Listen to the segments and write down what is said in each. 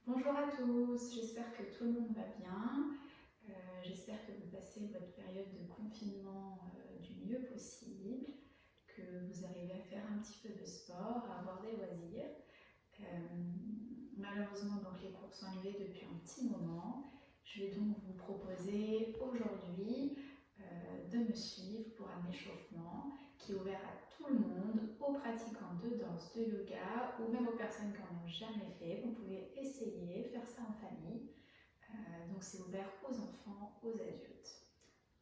Bonjour à tous, j'espère que tout le monde va bien. J'espère que vous passez votre période de confinement du mieux possible, que vous arrivez à faire un petit peu de sport, à avoir des loisirs. Malheureusement, donc, les cours sont annulés depuis un petit moment. Je vais donc vous proposer aujourd'hui de me suivre pour un échauffement qui est ouvert à tout le monde, aux pratiquants de danse, de yoga ou même aux personnes qui n'en ont jamais fait. Vous pouvez essayer, faire ça en famille. Donc c'est ouvert aux enfants, aux adultes.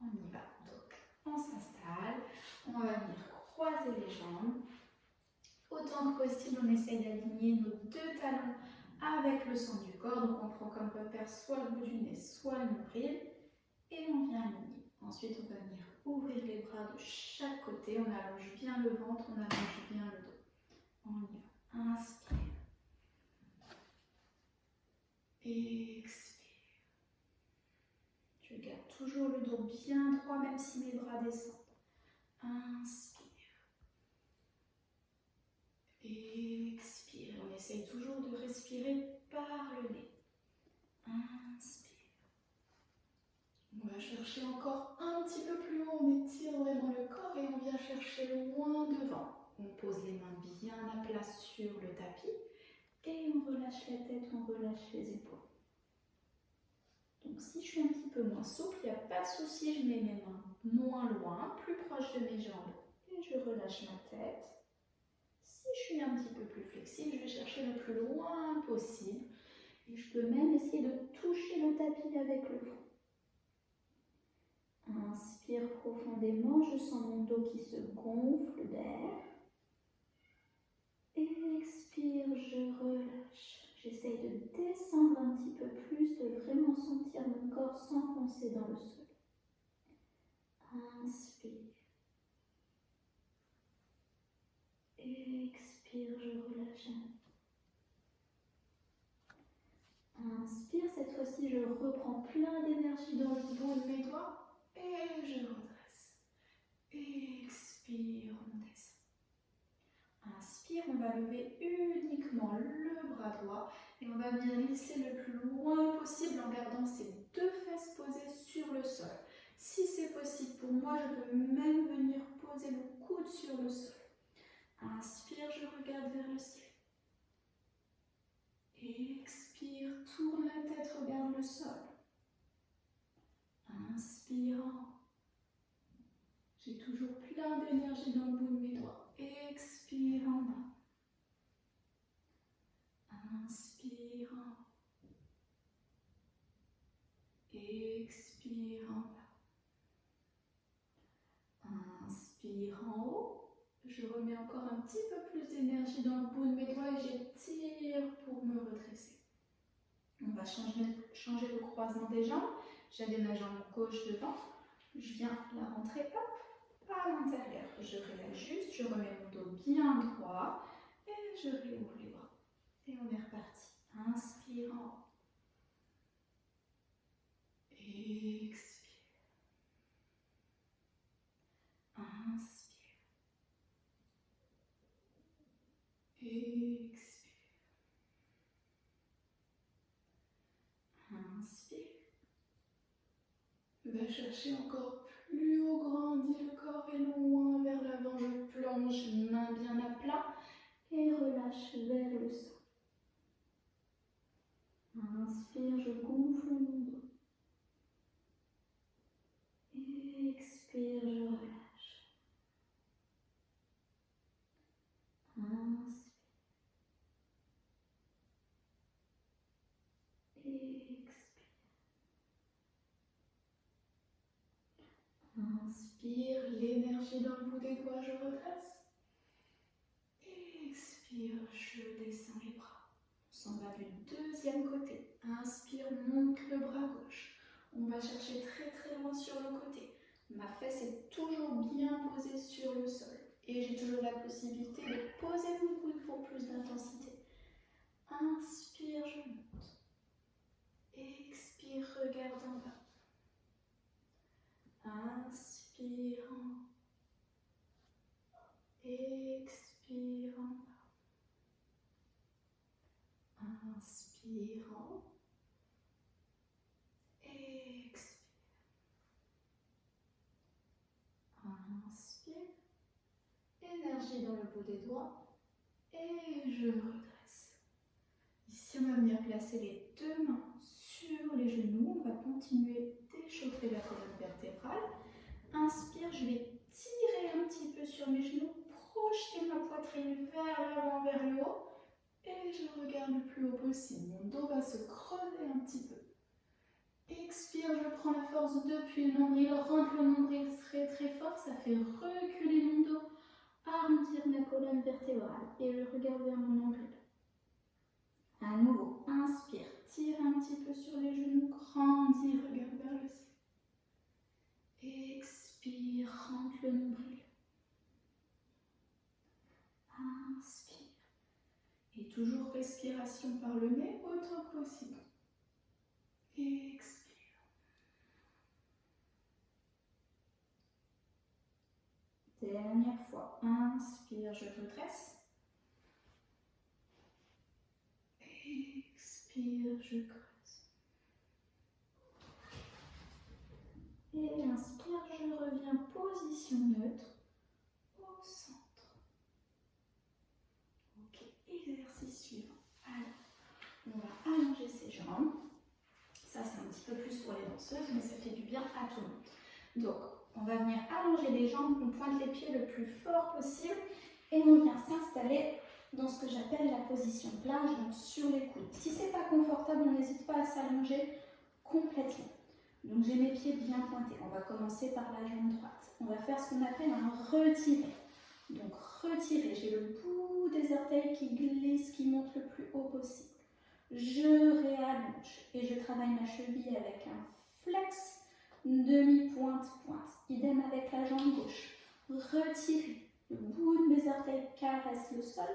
On y va. Donc on s'installe, on va venir croiser les jambes. Autant que possible, on essaye d'aligner nos deux talons avec le centre du corps. Donc on prend comme repère soit le bout du nez, soit le nombril. Et on vient aligner. Ensuite, on va venir ouvrir les bras de chaque côté. On allonge bien le ventre, on allonge bien le dos. On y va. Inspire. Expire. Je garde toujours le dos bien droit, même si mes bras descendent. Inspire. Expire. On essaye toujours de respirer par le nez. Inspire. On va chercher encore un petit peu plus haut. On étire vraiment le corps et on vient chercher loin devant. On pose les mains bien à plat sur le tapis et on relâche la tête, on relâche les épaules. Donc si je suis un petit peu moins souple, il n'y a pas de souci, je mets mes mains moins loin, plus proche de mes jambes et je relâche ma tête. Si je suis un petit peu plus flexible, je vais chercher le plus loin possible et je peux même essayer de toucher le tapis avec le front. Inspire profondément, je sens mon dos qui se gonfle d'air. Expire, je relâche. J'essaye de descendre un petit peu plus, de vraiment sentir mon corps s'enfoncer dans le sol. Inspire. Expire, je relâche. Inspire, cette fois-ci je reprends plein d'énergie dans le bout de mes doigts et je redresse. Expire, on descend. Inspire, on va lever uniquement le bras droit et on va venir glisser le plus loin possible en gardant ses deux fesses posées sur le sol. Si c'est possible pour moi, je peux même venir poser le coude sur le sol. Inspire, je regarde vers le ciel. Expire, tourne la tête, regarde le sol. Inspirant. J'ai toujours plein d'énergie dans le bout de mes doigts. Expire en bas. Inspirant. Expire en bas. Inspire en haut. Je remets encore un petit peu plus d'énergie dans le bout de mes doigts et j'étire pour me redresser. On va changer le croisement des jambes. J'avais ma jambe gauche devant. Je viens la rentrer à l'intérieur. Je réajuste, je remets mon dos bien droit et je réouvre les bras. Et on est reparti. Inspire en haut. Expire. Inspire. Expire. Inspire. Va chercher encore plus haut, grandis le corps et loin vers l'avant. Je plonge, main bien à plat et relâche vers le sol. Inspire, je gonfle mon dos. Expire, je relâche. Inspire. Expire. Inspire, l'énergie dans le bout des doigts, je redresse. Expire, je descends les bras. On s'en va du deuxième côté. Inspire, monte le bras gauche. On va chercher très très loin sur le côté. Ma fesse est toujours bien posée sur le sol. Et j'ai toujours la possibilité de poser mon coude pour plus d'intensité. Inspire, je monte. Expire, regarde en bas. Inspirant. Expire en bas. Inspirant. Expire. Inspire. Énergie dans le bout des doigts. Et je redresse. Ici, on va venir placer les deux mains sur les genoux. On va continuer d'échauffer la colonne vertébrale. Inspire, je vais tirer un petit peu sur mes genoux, projeter ma poitrine vers l'avant, vers le haut. Et je regarde le plus haut possible. Mon dos va se creuser un petit peu. Expire, je prends la force depuis le nombril. Rentre le nombril très très fort. Ça fait reculer mon dos. Arrondir ma colonne vertébrale. Et je regarde vers mon nombril. À nouveau, inspire. Tire un petit peu sur les genoux. Grandis, regarde vers le ciel. Expire, rentre le nombril. Inspire. Et toujours respiration par le nez autant que possible. Expire. Dernière fois. Inspire, je redresse. Expire, je creuse. Et inspire, je reviens position neutre au centre. Ok, exercice suivant. Alors, on va allonger ses jambes. Ça, c'est un petit peu plus pour les danseuses, mais ça fait du bien à tout le monde. Donc, on va venir allonger les jambes, on pointe les pieds le plus fort possible et on vient s'installer dans ce que j'appelle la position plage, donc sur les coudes. Si ce n'est pas confortable, on n'hésite pas à s'allonger complètement. Donc, j'ai mes pieds bien pointés. On va commencer par la jambe droite. On va faire ce qu'on appelle un retiré. Donc, retirer. J'ai le bout des orteils qui glisse, qui monte le plus haut possible. Je réallonge et je travaille ma cheville avec un flex, demi-pointe, pointe. Idem avec la jambe gauche. Retirer. Le bout de mes orteils caresse le sol.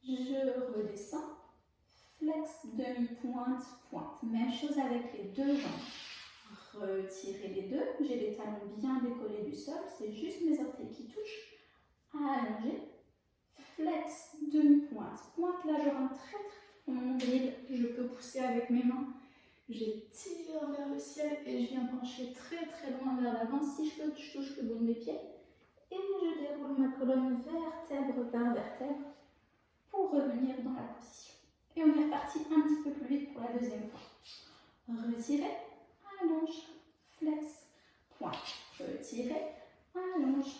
Je redescends. Flex, demi-pointe, pointe. Même chose avec les deux jambes. Retirer les deux. J'ai les talons bien décollés du sol. C'est juste mes orteils qui touchent. Allonger. Flex, demi-pointe, pointe. Là, je rentre très très fort. Mon nombril, je peux pousser avec mes mains. J'étire vers le ciel et je viens pencher très très loin vers l'avant. Si je peux, je touche le bout de mes pieds. Et je déroule ma colonne vertèbre par vertèbre pour revenir dans la position. Et on est reparti un petit peu plus vite pour la deuxième fois. Retirer, allonge, flex, pointe. Retirer, allonge,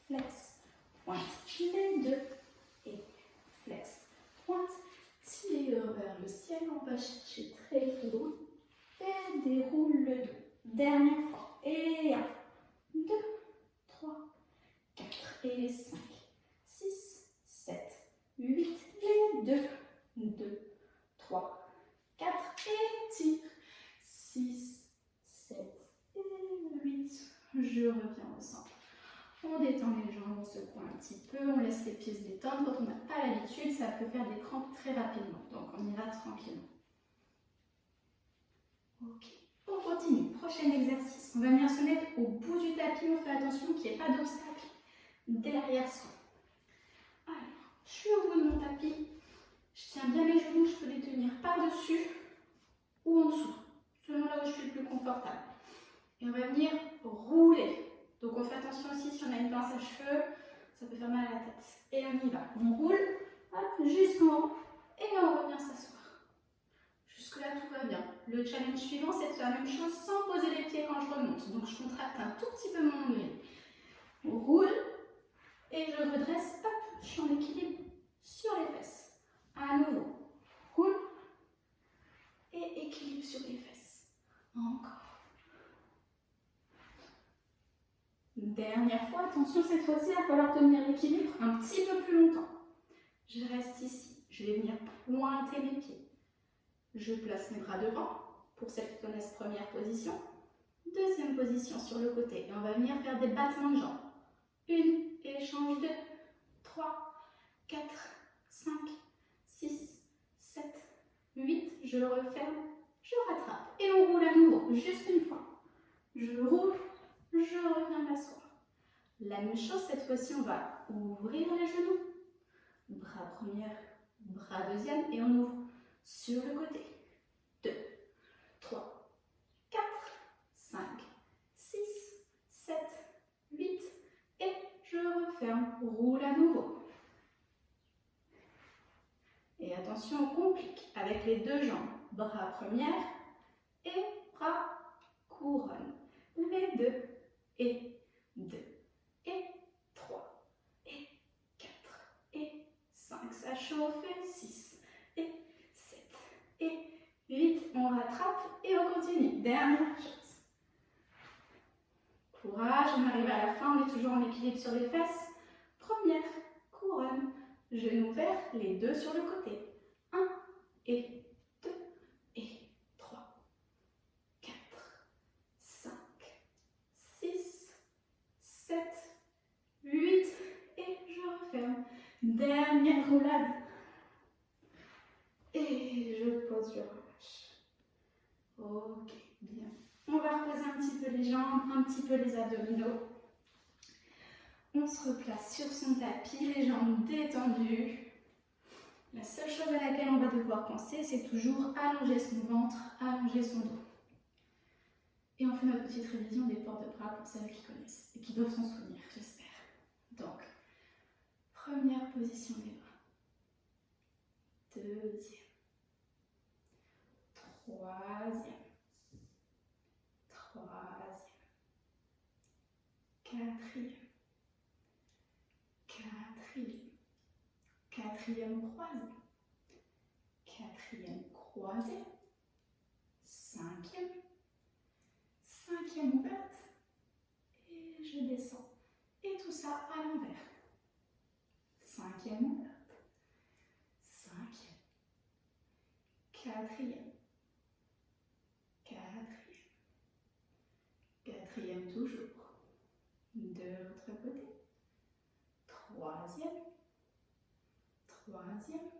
flex, pointe. Les deux. Et flex, pointe. Tire vers le ciel. On va chercher très très loin. Et déroule le dos. Dernière fois. Et 1, 2, 3, 4 et 5, 6, 7, 8, et 2, 3, 4 et tire. 6, 7 et 8. Je reviens au centre. On détend les jambes, on secoue un petit peu, on laisse les pieds se détendre. Quand on n'a pas l'habitude, ça peut faire des crampes très rapidement. Donc on y va tranquillement. Ok, on continue. Prochain exercice. On va venir se mettre au bout du tapis. On fait attention qu'il n'y ait pas d'obstacle derrière soi. Alors, je suis au bout de mon tapis. Je tiens bien mes genoux. Je peux les tenir par-dessus ou en dessous, selon là où je suis le plus confortable. Et on va venir rouler. Donc on fait attention aussi si on a une pince à cheveux, ça peut faire mal à la tête. Et on y va. On roule jusqu'en haut et on revient s'asseoir. Jusque là tout va bien. Le challenge suivant c'est de faire la même chose sans poser les pieds quand je remonte. Donc je contracte un tout petit peu mon nombril. On roule et je redresse, hop, je suis en équilibre sur les fesses. À nouveau, roule et équilibre sur les fesses. Encore. Dernière fois, attention, cette fois-ci, il va falloir tenir l'équilibre un petit peu plus longtemps. Je reste ici, je vais venir pointer mes pieds. Je place mes bras devant, pour celles qui connaissent première position. Deuxième position sur le côté, et on va venir faire des battements de jambes. 1, échange 2, 3, 4, 5, 6, 7, 8, je le referme, je rattrape. Et on roule à nouveau, juste une fois. Je roule. Je reviens m'asseoir. La même chose, cette fois-ci, on va ouvrir les genoux. Bras premier, bras deuxième, et on ouvre sur le côté. 2, 3, 4, 5, 6, 7, 8 et je referme. Roule à nouveau. Et attention, on complique avec les deux jambes. Bras première et bras couronne. Les deux et 2 et 3 et 4 et 5. Ça chauffe et 6 et 7 et 8. On rattrape et on continue. Dernière chose. Courage, on arrive à la fin, on est toujours en équilibre sur les fesses. Première couronne. Genoux vers, les deux sur le côté. 1 et 2 et 3, 4, 5, 6, 7, 8 et je referme. Dernière roulade. Et je pose, je relâche. Ok, bien. On va reposer un petit peu les jambes, un petit peu les abdominaux. On se replace sur son tapis, les jambes détendues. La seule chose à laquelle on va devoir penser, c'est toujours allonger son ventre, allonger son dos. Et on fait notre petite révision des ports de bras pour celles qui connaissent et qui doivent s'en souvenir, j'espère. Donc, première position des bras. Deuxième. Troisième. Troisième. Quatrième. Quatrième. Quatrième croisée. Quatrième croisée. Cinquième. Cinquième ouverte. Et je descends. Et tout ça à l'envers. Cinquième ouverte. Cinquième. Quatrième. Quatrième. Quatrième toujours. De l'autre côté. Troisième. Troisième.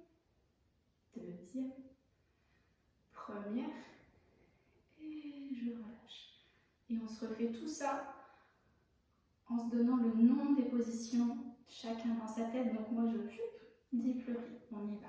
Deuxième. Première. Et je relâche. Et on se refait tout ça en se donnant le nom des positions, chacun dans sa tête. Donc moi je dis plus rien. On y va.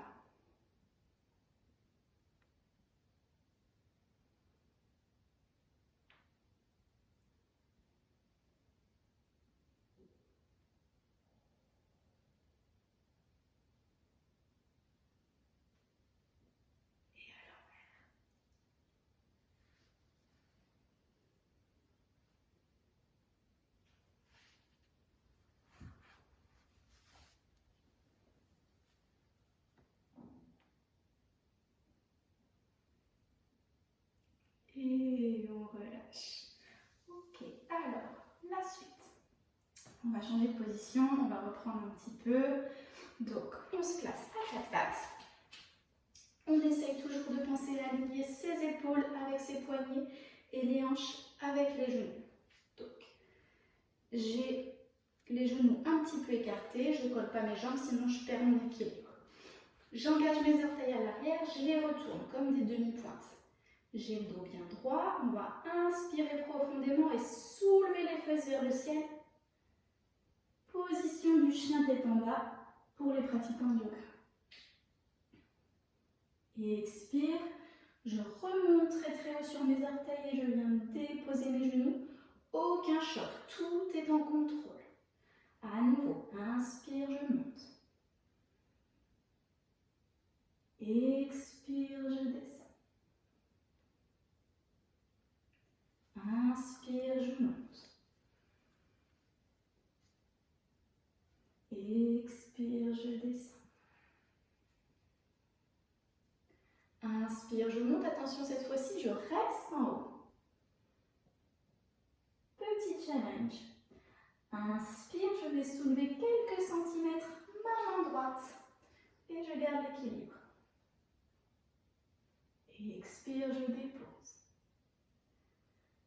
Et on relâche. Ok, alors, la suite. On va changer de position, on va reprendre un petit peu. Donc, on se place à quatre pattes. On essaye toujours de penser à aligner ses épaules avec ses poignets et les hanches avec les genoux. Donc, j'ai les genoux un petit peu écartés, je ne colle pas mes jambes, sinon je perds mon équilibre. J'engage mes orteils à l'arrière, je les retourne comme des demi-pointes. J'ai le dos bien droit, on va inspirer profondément et soulever les fesses vers le ciel. Position du chien tête en bas pour les pratiquants de yoga. Et expire, je remonte très haut sur mes orteils et je viens déposer mes genoux. Aucun choc, tout est en contrôle. À nouveau, inspire, je monte. Expire, je descends. Inspire, je monte. Expire, je descends. Inspire, je monte. Attention, cette fois-ci, je reste en haut. Petit challenge. Inspire, je vais soulever quelques centimètres ma main droite. Et je garde l'équilibre. Expire, je dépose.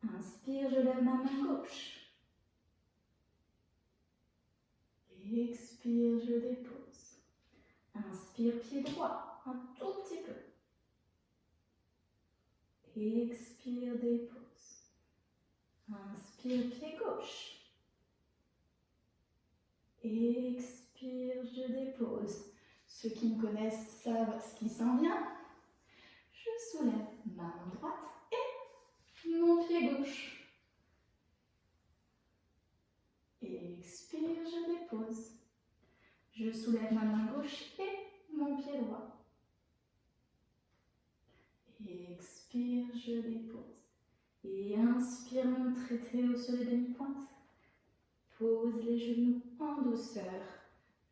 Inspire, je lève ma main gauche. Expire, je dépose. Inspire, pied droit, un tout petit peu. Expire, dépose. Inspire, pied gauche. Expire, je dépose. Ceux qui me connaissent savent ce qui s'en vient. soulève ma main droite et mon pied gauche. Expire, je dépose. Je soulève ma main gauche et mon pied droit. Expire, je dépose. Et inspire, montez très haut sur les demi-pointes. Pose les genoux en douceur.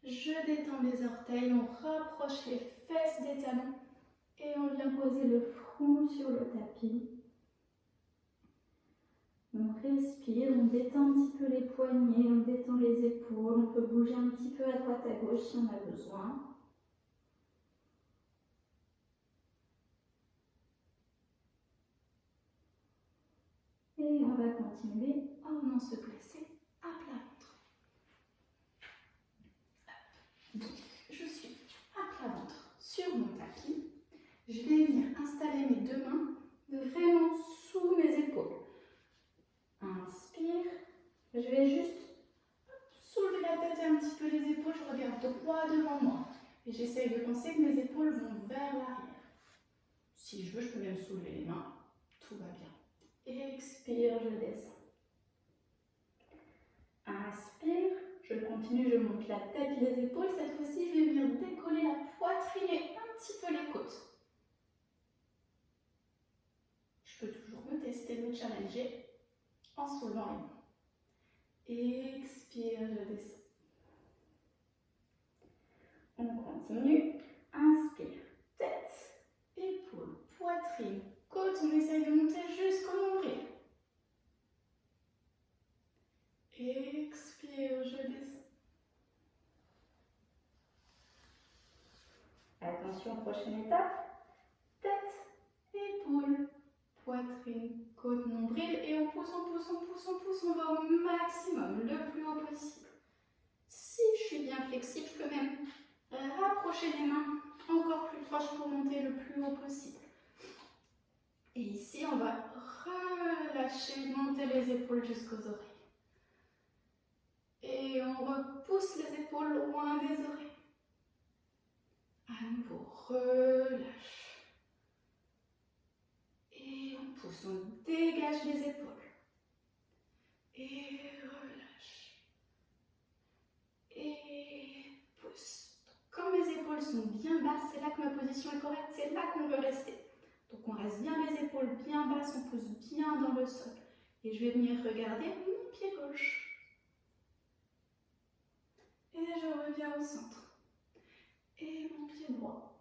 Je détends les orteils, on rapproche les fesses des talons et on vient poser le front sur le tapis. On respire, on détend un petit peu les poignets, on détend les épaules, on peut bouger un petit peu à droite à gauche si on a besoin. Et on va continuer en venant se placer à plat ventre. Donc, je suis à plat ventre sur mon tapis. Je vais venir installer mes deux mains vraiment sous mes épaules. Inspire, je vais juste soulever la tête et un petit peu les épaules, je regarde droit devant moi. Et j'essaye de penser que mes épaules vont vers l'arrière. Si je veux, je peux même soulever les mains, tout va bien. Expire, je descends. Inspire, je continue, je monte la tête, les épaules. Cette fois-ci, je vais venir décoller la poitrine et un petit peu les côtes. Je peux toujours me tester, me challenger en soulevant les mains. Expire, je descends. On continue. Inspire, tête, épaules, poitrine, côte. On essaye de monter jusqu'au nombril. Expire, je descends. Attention, prochaine étape. Tête, épaules, poitrine, côte, nombril. Et on pousse, on pousse, on pousse, on pousse. On va au maximum, le plus haut possible. Si je suis bien flexible, je peux même rapprocher les mains encore plus proches pour monter le plus haut possible. Et ici, on va relâcher, monter les épaules jusqu'aux oreilles. Et on repousse les épaules loin des oreilles. À nouveau, relâche. Et on pousse, on dégage les épaules. Et relâche. Et pousse. Quand mes épaules sont bien basses, c'est là que ma position est correcte, c'est là qu'on veut rester. Donc on reste bien les épaules bien basses, on pousse bien dans le sol. Et je vais venir regarder mon pied gauche. Et je reviens au centre. Et mon pied droit.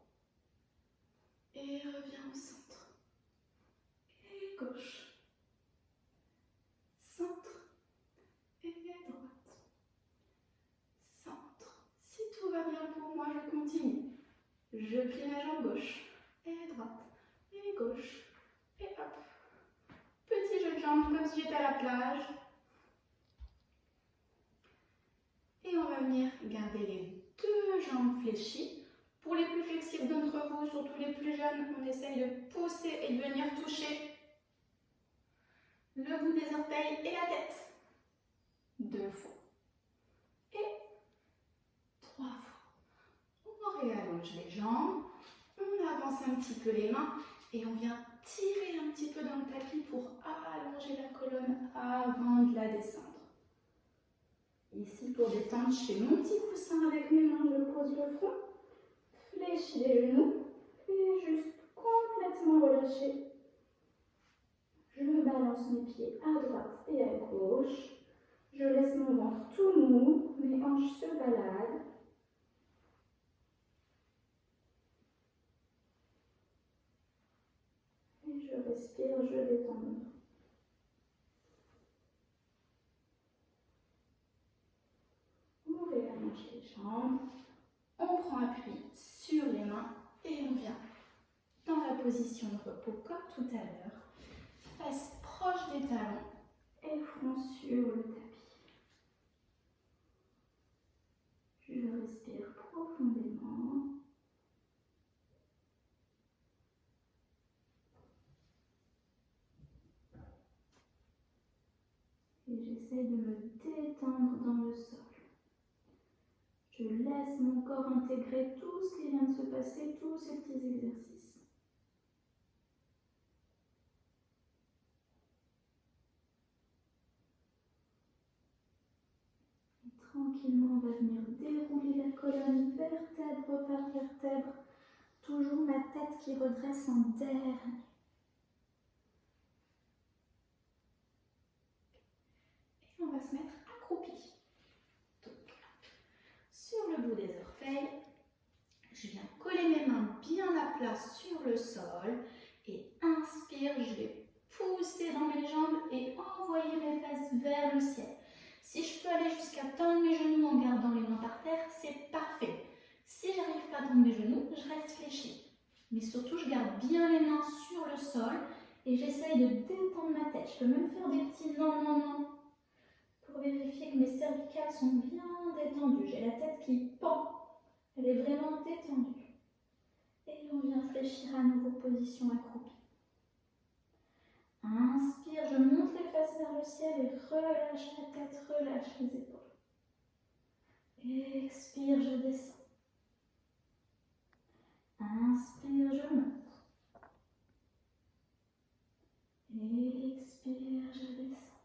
Et reviens au centre. Et gauche. Centre. Et droite. Centre. Si tout va bien pour moi, je continue. Je plie ma jambe gauche. Et droite. Et gauche. Et hop. Petit jeu de jambes comme si j'étais à la plage. Et on va venir garder les deux jambes fléchies. Pour les plus flexibles d'entre vous, surtout les plus jeunes, on essaye de pousser et de venir toucher le bout des orteils et la tête. 2 fois. Et 3 fois. On réallonge les jambes, on avance un petit peu les mains et on vient tirer un petit peu dans le tapis pour allonger la colonne avant de la descendre. Ici, pour détendre, je fais mon petit coussin avec mes mains, je pose le front, fléchis les genoux et juste complètement relâcher. Je balance mes pieds à droite et à gauche. Je laisse mon ventre tout mou, mes hanches se baladent. Et je respire, je détends. On réallonge les jambes. On prend appui sur les mains et on vient dans la position de repos comme tout à l'heure. Fesses proches des talons et front sur le tapis. Je respire profondément. Et j'essaie de me détendre dans le sol. Je laisse mon corps intégrer tout ce qui vient de se passer, tous ces petits exercices. Tranquillement, on va venir dérouler la colonne vertèbre par vertèbre. Toujours ma tête qui redresse en dernier. Et on va se mettre accroupi. Donc, sur le bout des orteils, je viens coller mes mains bien à plat sur le sol. Et inspire, je vais pousser dans mes jambes et envoyer mes fesses vers le ciel. Si je peux aller jusqu'à tendre mes genoux en gardant les mains par terre, c'est parfait. Si j'arrive pas à tendre mes genoux, je reste fléchie. Mais surtout, je garde bien les mains sur le sol et j'essaye de détendre ma tête. Je peux même faire des petits non, non, non pour vérifier que mes cervicales sont bien détendues. J'ai la tête qui pend. Elle est vraiment détendue. Et on vient fléchir à nouveau, position accroupie. Inspire, je monte les fesses vers le ciel et relâche la tête, relâche les épaules. Expire, je descends. Inspire, je monte. Expire, je descends.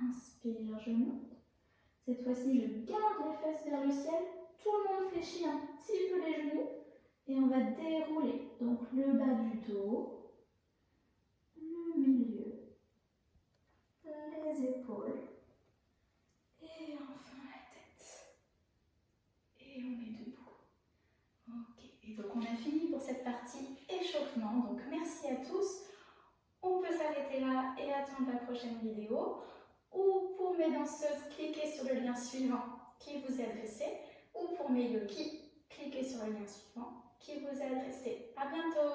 Inspire, je monte. Cette fois-ci, je garde les fesses vers le ciel. Tout le monde fléchit un petit peu les genoux. Et on va dérouler. Donc le bas du dos, le milieu, les épaules. Et enfin la tête. Et on est debout. Ok. Et donc on a fini pour cette partie échauffement. Donc merci à tous. On peut s'arrêter là et attendre la prochaine vidéo. Ou pour mes danseuses, cliquez sur le lien suivant qui vous est adressé. Ou pour mes yogis, cliquez sur le lien suivant qui vous est adressé. À bientôt!